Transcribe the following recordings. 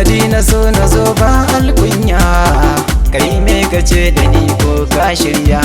sanadi na so na zo ba alkunya, kai me kace da ni ko ka shirya?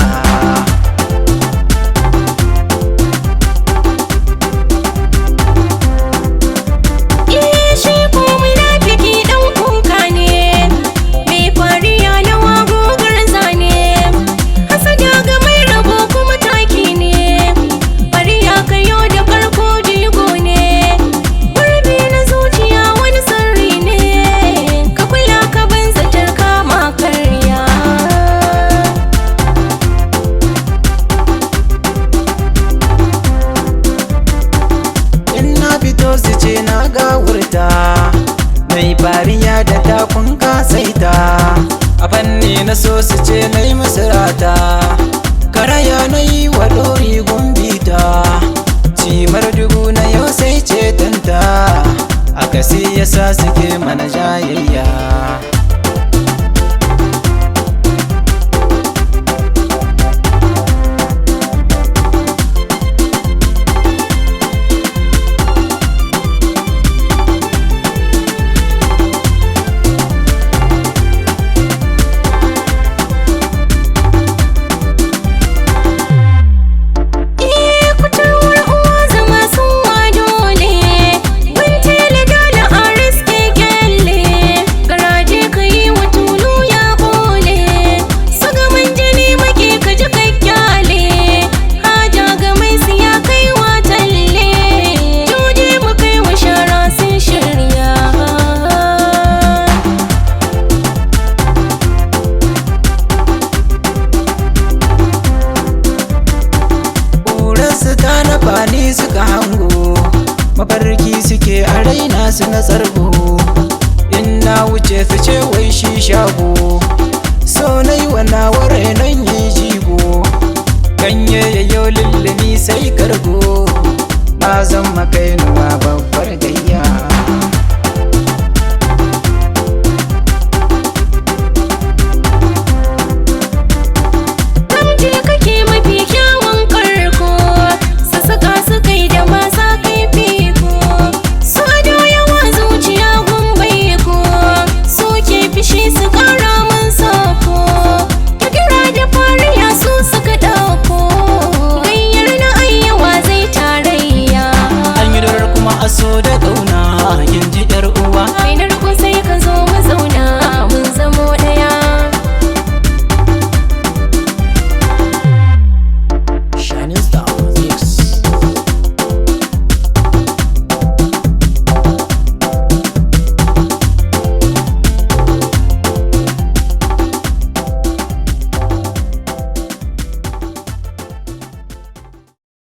Su ce na gawurta, mai fariya da takun kasaita, a fanni na so su ce na yi masarata, karaya na yi wa ɗori gumbita, cimar dubu na yau sai cetanta, akasi yasa suke mana jayayya. Bani suka hango, mafarki suke a raina su na tsargo, in na wuce su ce wai shi shago, so na yi wa nawa rainon yi jigo, ganye yayyo lullumi sai kargo, na zama kai